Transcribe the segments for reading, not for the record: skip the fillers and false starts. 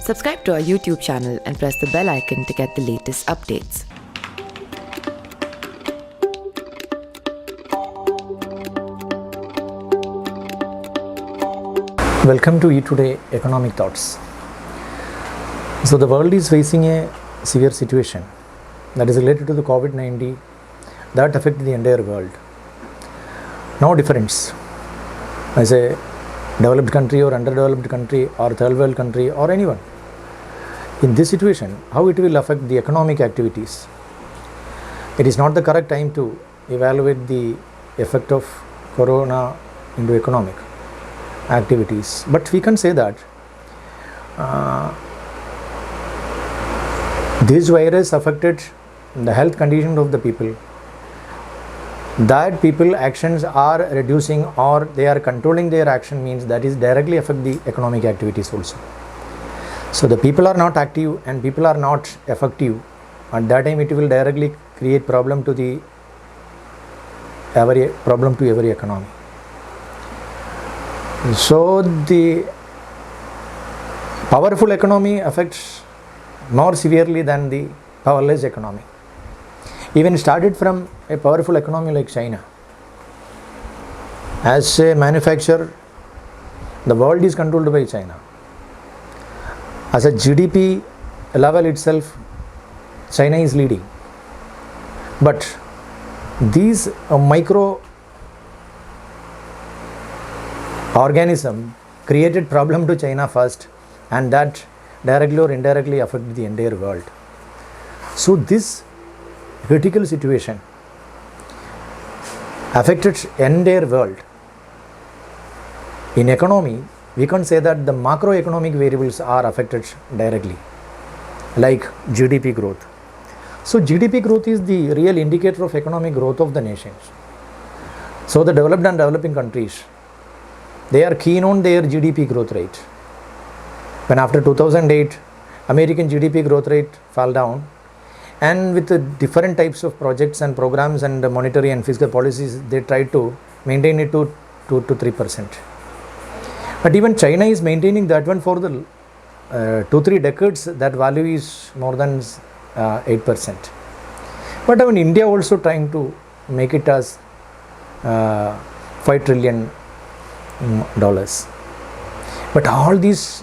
Subscribe to our YouTube channel and press the bell icon to get the latest updates. Welcome to eToday Economic Thoughts. So the world is facing a severe situation that is related to the COVID-19 that affected the entire world. No difference as a developed country or underdeveloped country or third world country or anyone. In this situation, how it will affect the economic activities? It is not the correct time to evaluate the effect of corona into economic activities, but we can say that this virus affected the health condition of the people, that people actions are reducing or they are controlling their action, means that is directly affect the economic activities also. So the people are not active and people are not effective, at that time it will directly create problem to every economy. So the powerful economy affects more severely than the powerless economy. Even started from a powerful economy like China. As a manufacturer, the world is controlled by China. As a GDP level itself, China is leading. But these micro organism created problem to China first, and that directly or indirectly affected the entire world. So this critical situation affected entire world. In economy, we can say that the macroeconomic variables are affected directly, like GDP growth. So GDP growth is the real indicator of economic growth of the nations. So the developed and developing countries, they are keen on their GDP growth rate. When after 2008, American GDP growth rate fell down, and with the different types of projects and programs and monetary and fiscal policies, they tried to maintain it to 2 to 3%. But even China is maintaining that one for the 2-3 decades. That value is more than 8%. But even India also trying to make it as $5 trillion. But all these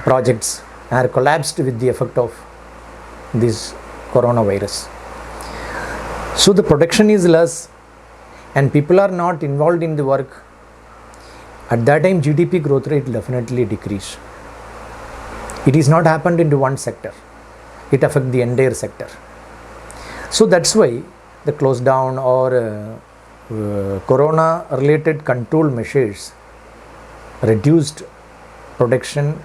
projects are collapsed with the effect of this coronavirus. So the production is less and people are not involved in the work. At that time, GDP growth rate definitely decreased. It is not happened into one sector. It affects the entire sector. So that's why the close down or corona related control measures reduced production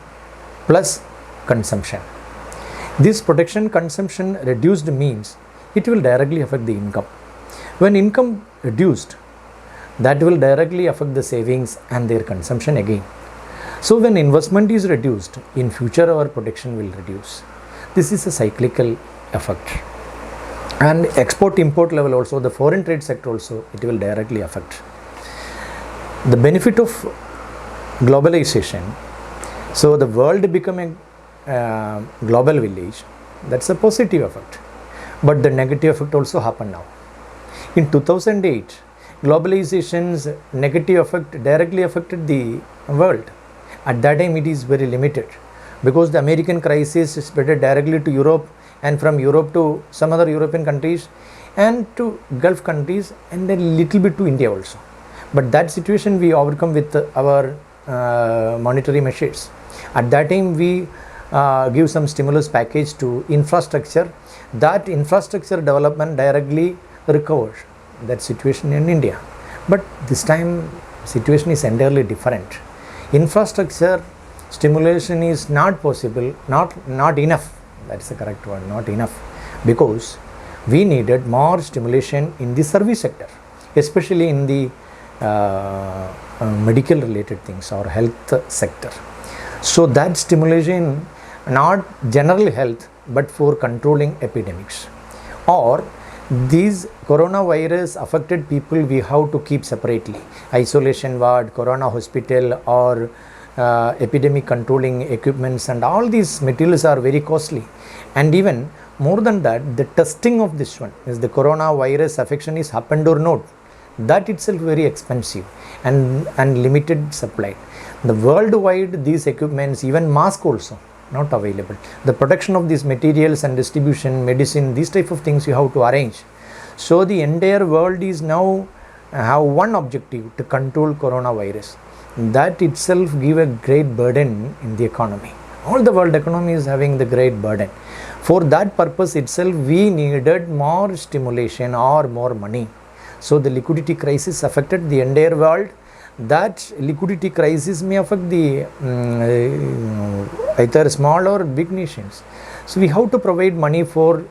plus consumption. This production consumption reduced means it will directly affect the income. When income reduced, that will directly affect the savings and their consumption again. So when investment is reduced, in future our production will reduce. This is a cyclical effect. And export import level also, the foreign trade sector also, it will directly affect. The benefit of globalization, so the world becoming a global village, that's a positive effect. But the negative effect also happened now. In 2008, globalization's negative effect directly affected the world. At that time it is very limited because the American crisis spread directly to Europe, and from Europe to some other European countries and to Gulf countries, and a little bit to India also. But that situation we overcome with our monetary measures. At that time we give some stimulus package to infrastructure. That infrastructure development directly recovers that situation in India. But this time situation is entirely different. Infrastructure stimulation is not possible, not enough. That's the correct word, not enough, because we needed more stimulation in the service sector, especially in the medical related things or health sector. So that stimulation, not general health, but for controlling epidemics. Or these coronavirus affected people we have to keep separately. Isolation ward, corona hospital, or epidemic controlling equipments, and all these materials are very costly. And even more than that, the testing of this one is the coronavirus affection is happened or not, that itself very expensive and limited supply. The worldwide these equipments, even mask also not available. The production of these materials and distribution, medicine, these type of things you have to arrange. So the entire world is now have one objective, to control coronavirus. That itself give a great burden in the economy. All the world economy is having the great burden. For that purpose itself, we needed more stimulation or more money. So the liquidity crisis affected the entire world. That liquidity crisis may affect the either small or big nations. So we have to provide money for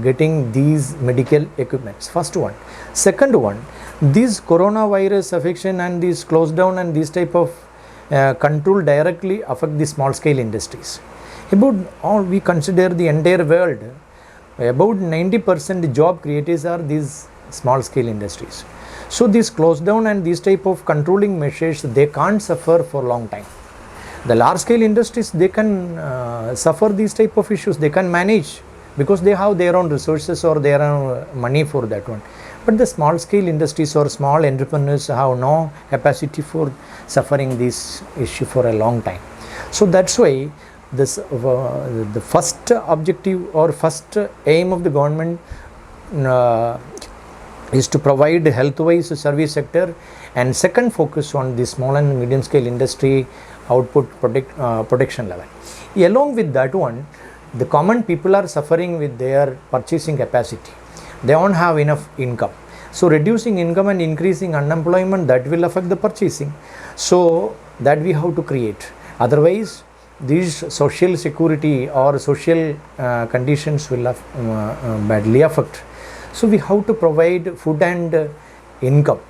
getting these medical equipments. First one. Second one, this coronavirus affection and this close down and this type of control directly affect the small scale industries. About all, we consider the entire world, about 90% job creators are these small scale industries. So this close down and these type of controlling measures, they can't suffer for long time. The large scale industries, they can suffer these type of issues, they can manage because they have their own resources or their own money for that one. But the small scale industries or small entrepreneurs have no capacity for suffering this issue for a long time. So that's why this the first objective or first aim of the government is to provide health-wise service sector, and second focus on the small and medium scale industry output protection level. Along with that one, the common people are suffering with their purchasing capacity. They don't have enough income. So reducing income and increasing unemployment, that will affect the purchasing. So that we have to create. Otherwise, these social security or social conditions will badly affect. So we have to provide food and income.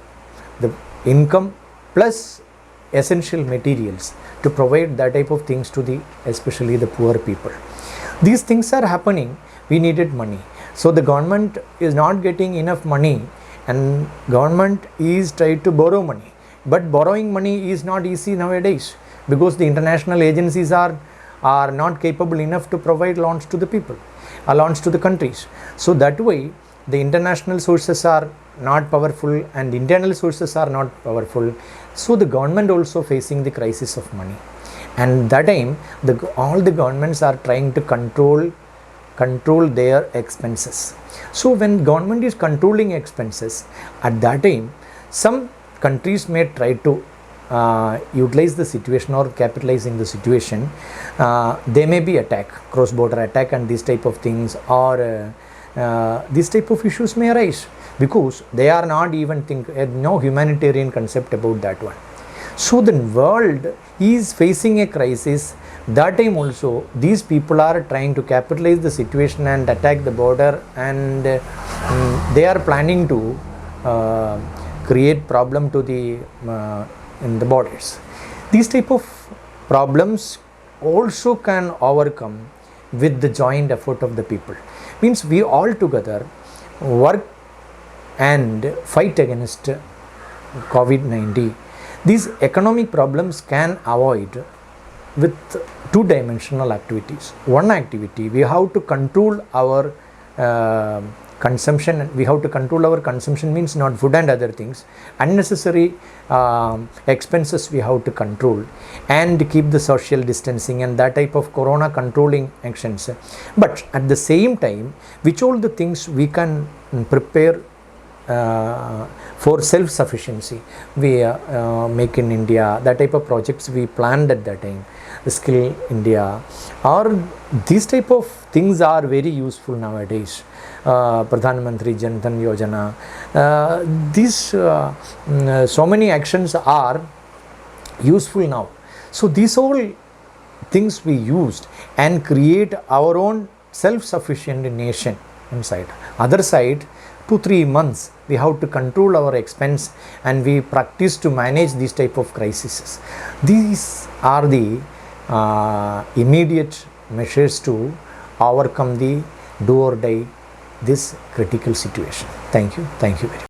The income plus essential materials to provide that type of things to the especially the poor people. These things are happening. We needed money. So the government is not getting enough money, and government is trying to borrow money. But borrowing money is not easy nowadays because the international agencies are not capable enough to provide loans to the people, loans to the countries. So that way, the international sources are not powerful and internal sources are not powerful. So the government also facing the crisis of money. And that time, all the governments are trying to control their expenses. So when government is controlling expenses, at that time, some countries may try to utilize the situation or capitalizing the situation. They may be attack, cross-border attack and these type of things, or these type of issues may arise because they are not even no humanitarian concept about that one. So the world is facing a crisis. That time also these people are trying to capitalize the situation and attack the border, and they are planning to create problem to the in the borders. These type of problems also can overcome with the joint effort of the people. Means we all together work and fight against COVID-19. These economic problems can avoid with two-dimensional activities. One activity, we have to control our consumption. We have to control our consumption, means not food and other things. Unnecessary expenses we have to control and keep the social distancing and that type of corona controlling actions. But at the same time, which all the things we can prepare for self-sufficiency, we make in India, that type of projects we planned at that time, Skill India, or these type of things are very useful nowadays. Pradhan Mantri Jan Dhan Yojana, these so many actions are useful now. So these all things we used and create our own self-sufficient nation inside. Other side, 2-3 months we have to control our expense and we practice to manage these type of crises. These are the immediate measures to overcome the do or die this critical situation. Thank you very much.